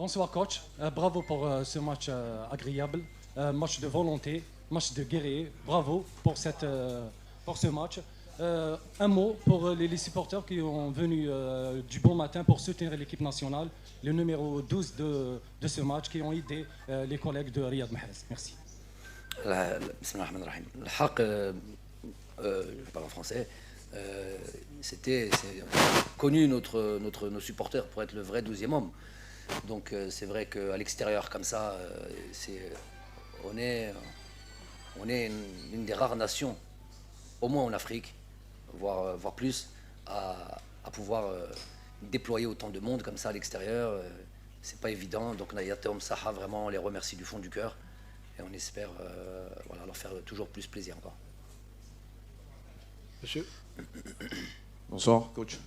Bonsoir coach, bravo pour ce match agréable, match de volonté, match de guerrier, bravo pour ce match. Un mot pour les supporters qui sont venus du bon matin pour soutenir l'équipe nationale, le numéro 12 de ce match, qui ont aidé les collègues de Riyad Mahrez. Merci. Bismillah ar-Rahman ar-Rahim. Je parle en français. C'est connu nos supporters pour être le vrai 12e homme. Donc c'est vrai qu'à l'extérieur comme ça, on est une des rares nations, au moins en Afrique, voire plus, à pouvoir déployer autant de monde comme ça à l'extérieur. C'est pas évident. Donc Nayatom Saha, vraiment, on les remercie du fond du cœur. Et on espère leur faire toujours plus plaisir encore. Monsieur. Bonsoir, coach.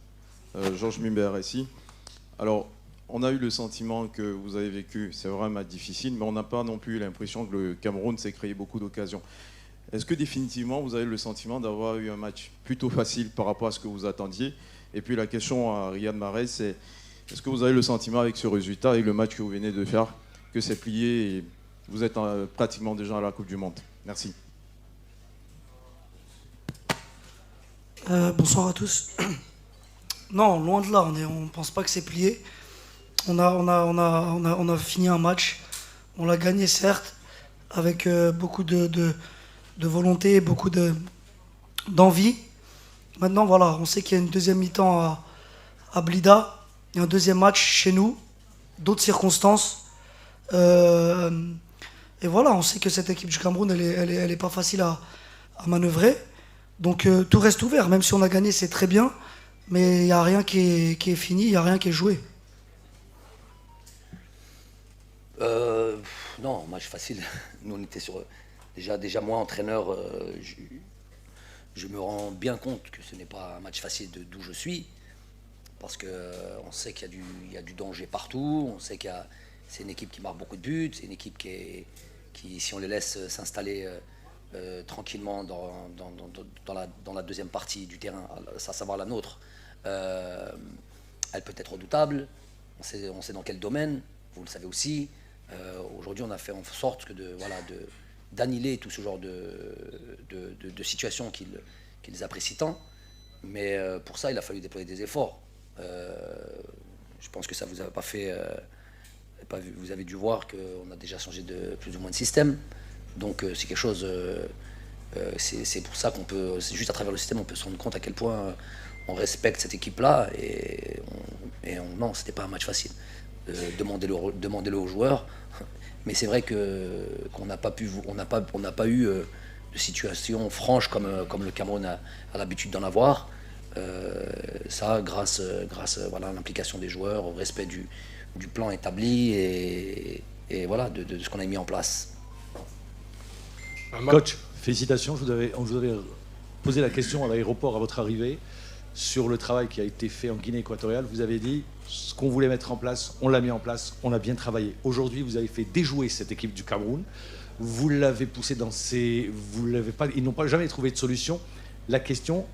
Georges Mimber ici. Alors, on a eu le sentiment que vous avez vécu, c'est vraiment un match difficile, mais on n'a pas non plus l'impression que le Cameroun s'est créé beaucoup d'occasions. Est-ce que définitivement, vous avez le sentiment d'avoir eu un match plutôt facile par rapport à ce que vous attendiez? Et puis la question à Riyad Mahrez, c'est est-ce que vous avez le sentiment avec ce résultat et le match que vous venez de faire que c'est plié et vous êtes pratiquement déjà à la Coupe du Monde? Merci. Bonsoir à tous. Non, loin de là, on ne pense pas que c'est plié. On a fini un match, on l'a gagné certes, avec beaucoup de volonté, beaucoup d'envie. Maintenant, voilà, on sait qu'il y a une deuxième mi-temps à Blida, il y a un deuxième match chez nous, d'autres circonstances. Et voilà, on sait que cette équipe du Cameroun, elle est pas facile à manœuvrer. Donc tout reste ouvert, même si on a gagné, c'est très bien, mais il n'y a rien qui est fini, il n'y a rien qui est joué. Non, match facile. Nous, on était sur... Déjà moi, entraîneur, je me rends bien compte que ce n'est pas un match facile d'où je suis, parce qu'on sait qu'il y a du danger partout, on sait c'est une équipe qui marque beaucoup de buts, c'est une équipe qui, si on les laisse s'installer tranquillement dans la deuxième partie du terrain, à savoir la nôtre, elle peut être redoutable, on sait dans quel domaine, vous le savez aussi. Aujourd'hui, on a fait en sorte d'annihiler tout ce genre de situations qu'ils apprécient tant. Mais pour ça, il a fallu déployer des efforts. Je pense que ça vous a pas fait... vous avez dû voir qu'on a déjà changé de plus ou moins de système. Donc c'est quelque chose... c'est pour ça qu'on peut... C'est juste à travers le système, on peut se rendre compte à quel point on respecte cette équipe-là. Non, c'était pas un match facile. Demandez-le aux joueurs. Mais c'est vrai qu'on n'a pas eu de situation franche comme le Cameroun a l'habitude d'en avoir. Ça, grâce à l'implication des joueurs, au respect du plan établi et voilà, de ce qu'on a mis en place. Coach, félicitations. On vous avait posé la question à l'aéroport à votre arrivée sur le travail qui a été fait en Guinée équatoriale. Vous avez dit ce qu'on voulait mettre en place, on l'a mis en place, on a bien travaillé. Aujourd'hui, vous avez fait déjouer cette équipe du Cameroun. Vous l'avez poussé ils n'ont jamais trouvé de solution. La question,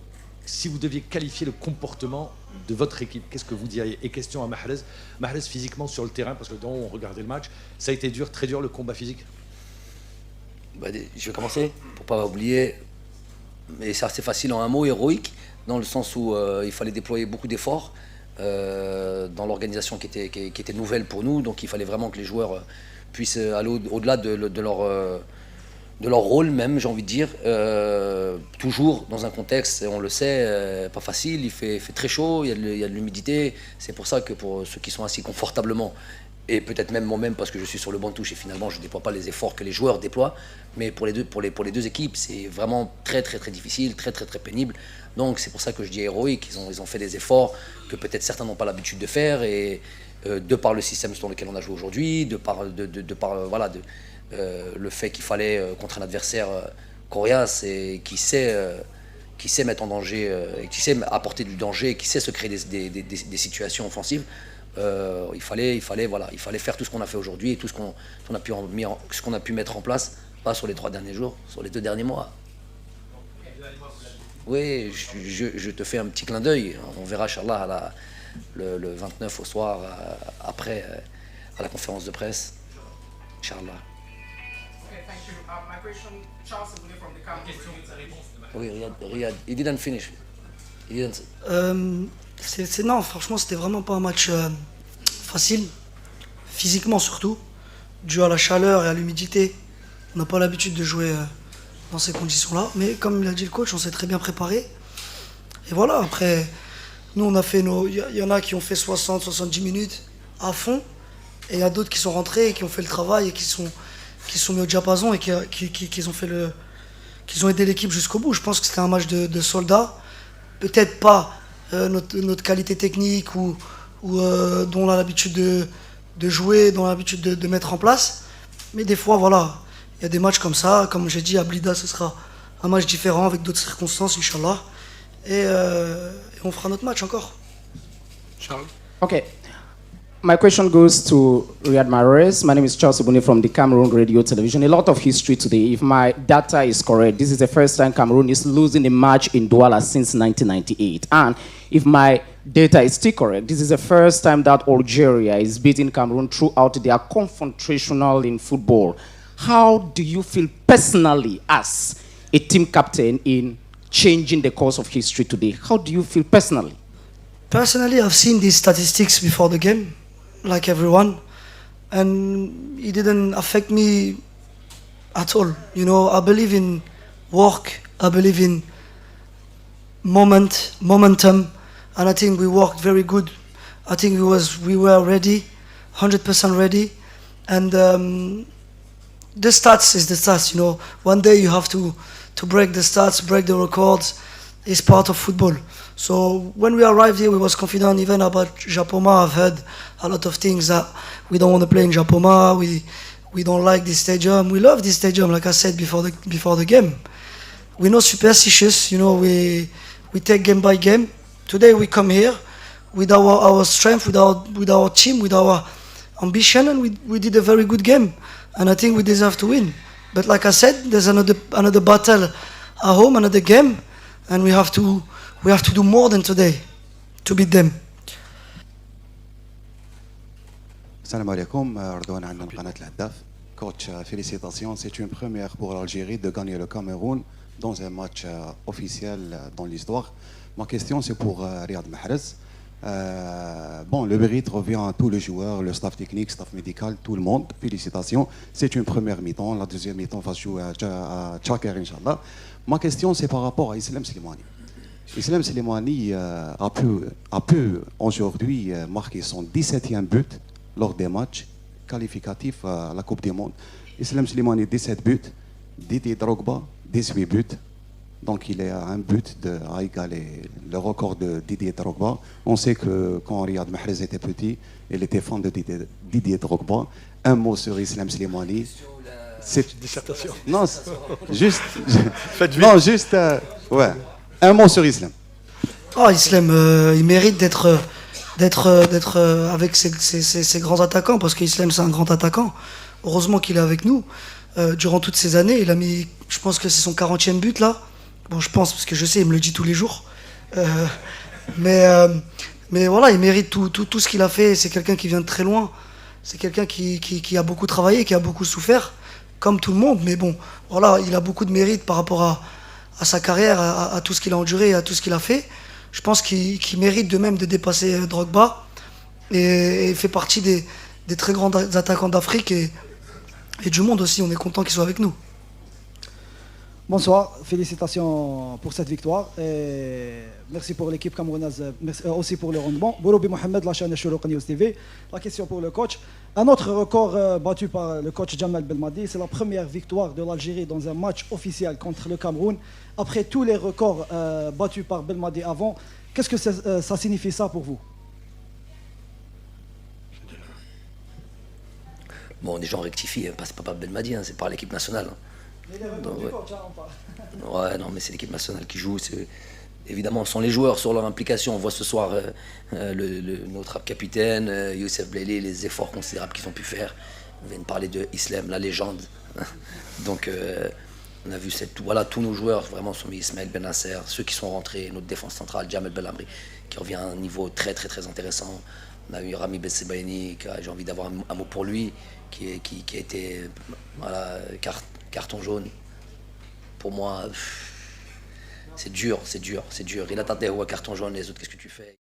si vous deviez qualifier le comportement de votre équipe, qu'est-ce que vous diriez? Et question à Mahrez. Mahrez, physiquement sur le terrain, parce que quand on regardait le match, ça a été dur, très dur le combat physique. Je vais commencer, pour pas oublier, mais c'est assez facile en un mot, héroïque, dans le sens où il fallait déployer beaucoup d'efforts dans l'organisation qui était nouvelle pour nous, donc il fallait vraiment que les joueurs puissent aller au-delà de leur rôle même, j'ai envie de dire, toujours dans un contexte, on le sait, pas facile, il fait très chaud, il y a de l'humidité, c'est pour ça que pour ceux qui sont assis confortablement, et peut-être même moi-même parce que je suis sur le banc de touche et finalement je ne déploie pas les efforts que les joueurs déploient, mais pour les deux équipes c'est vraiment très difficile, très pénible. Donc c'est pour ça que je dis héroïque, ils ont fait des efforts que peut-être certains n'ont pas l'habitude de faire, et de par le système sur lequel on a joué aujourd'hui, de par le fait qu'il fallait contre un adversaire coriace et qui sait mettre en danger, et qui sait apporter du danger, qui sait se créer des situations offensives. Il fallait faire tout ce qu'on a fait aujourd'hui et tout ce qu'on a pu mettre en place, pas sur les 3 derniers jours, sur les 2 derniers mois. Oui, je te fais un petit clin d'œil. On verra, Inch'Allah, le 29 au soir, après à la conférence de presse. Inch'Allah. Okay, thank you. My question, Charles Abouné from the Cameroon. Oui, Riyad, he didn't finish. He didn't... Non, franchement, c'était vraiment pas un match facile, physiquement surtout, dû à la chaleur et à l'humidité. On n'a pas l'habitude de jouer dans ces conditions-là, mais comme l'a dit le coach, on s'est très bien préparé. Et voilà, après, nous on a fait il y en a qui ont fait 60-70 minutes à fond, et il y a d'autres qui sont rentrés et qui ont fait le travail et qui sont mis au diapason et qui ont aidé l'équipe jusqu'au bout. Je pense que c'était un match de soldats, peut-être pas notre qualité technique ou dont on a l'habitude de jouer, dont on a l'habitude de mettre en place. Mais des fois, voilà, il y a des matchs comme ça. Comme j'ai dit, à Blida, ce sera un match différent avec d'autres circonstances, Inch'Allah. Et on fera notre match encore. Charles? Okay. My question goes to Riyad Mahrez. My name is Charles Abouné from the Cameroon Radio Television. A lot of history today. If my data is correct, this is the first time Cameroon is losing a match in Douala since 1998. And if my data is still correct, this is the first time that Algeria is beating Cameroon throughout their confrontational in football. How do you feel personally as a team captain in changing the course of history today? How do you feel personally? Personally, I've seen these statistics before the game, like everyone, and it didn't affect me at all. You know, I believe in work, I believe in momentum, and I think we worked very good. I think we were ready, 100% ready, and the stats is the stats. You know, one day you have to break the stats, break the records. It's part of football. So when we arrived here, we was confident even about Japoma. I've heard a lot of things that we don't want to play in Japoma. We don't like this stadium. We love this stadium, like I said before the game. We're not superstitious, you know. We take game by game. Today we come here with our strength, with our team, with our ambition, and we did a very good game. And I think we deserve to win. But like I said, there's another battle at home, another game, and we have to do more than today to beat them. Salam alaikum, Ardouane Annan Qanat Al-Haddaf. Coach, félicitations, c'est une première pour l'Algérie de gagner le Cameroun dans un match officiel dans l'histoire. Ma question c'est pour Riyad Mahrez. Bon, le mérite revient à tous les joueurs, le staff technique, staff médical, tout le monde. Félicitations. C'est une première mi-temps. La deuxième mi-temps va jouer à Tchakar, Inch'Allah. Ma question, c'est par rapport à Islam Slimani. Islam Slimani a pu aujourd'hui marquer son 17e but lors des matchs qualificatifs à la Coupe du Monde. Islam Slimani, 17 buts. Didier Drogba, 18 buts. Donc il est à un but à égaler le record de Didier Drogba. On sait que quand Riyad Mahrez était petit, il était fan de Didier Drogba. Un mot sur Islam Slimani. C'est dissertation. Non, juste... non, juste... ouais. Un mot sur Islam. Oh, Islam, il mérite d'être avec ces grands attaquants, parce qu'Islam c'est un grand attaquant. Heureusement qu'il est avec nous. Durant toutes ces années, il a mis, je pense que c'est son 40e but là. Bon, je pense, parce que je sais, il me le dit tous les jours. Mais voilà, il mérite tout ce qu'il a fait. C'est quelqu'un qui vient de très loin. C'est quelqu'un qui a beaucoup travaillé, qui a beaucoup souffert, comme tout le monde. Mais bon, voilà, il a beaucoup de mérite par rapport à sa carrière, à tout ce qu'il a enduré, à tout ce qu'il a fait. Je pense qu'il mérite de même de dépasser Drogba. Et fait partie des très grands attaquants d'Afrique et du monde aussi. On est content qu'il soit avec nous. Bonsoir, félicitations pour cette victoire et merci pour l'équipe camerounaise, merci aussi pour le rendement. Bouroubi Mohamed, la chaîne Chourouk News TV. La question pour le coach. Un autre record battu par le coach Jamal Belmadi, c'est la première victoire de l'Algérie dans un match officiel contre le Cameroun. Après tous les records battus par Belmadi avant, qu'est-ce que ça signifie ça pour vous? Bon, des gens rectifient, hein, c'est pas Belmadi, hein, c'est par l'équipe nationale. Hein. Donc, ouais, non, mais c'est l'équipe nationale qui joue. Évidemment, ce sont les joueurs sur leur implication. On voit ce soir notre capitaine, Youssef Blaili, les efforts considérables qu'ils ont pu faire. On vient de parler de Islam, la légende. Donc, On a vu tous nos joueurs vraiment sont mis. Ismaël Benasser, ceux qui sont rentrés, notre défense centrale, Jamel Belhamri, qui revient à un niveau très très très intéressant. On a eu Rami Bessebaini, j'ai envie d'avoir un mot pour lui, qui a été carton jaune. Pour moi, c'est dur. Il a tenté carton jaune, les autres, qu'est-ce que tu fais?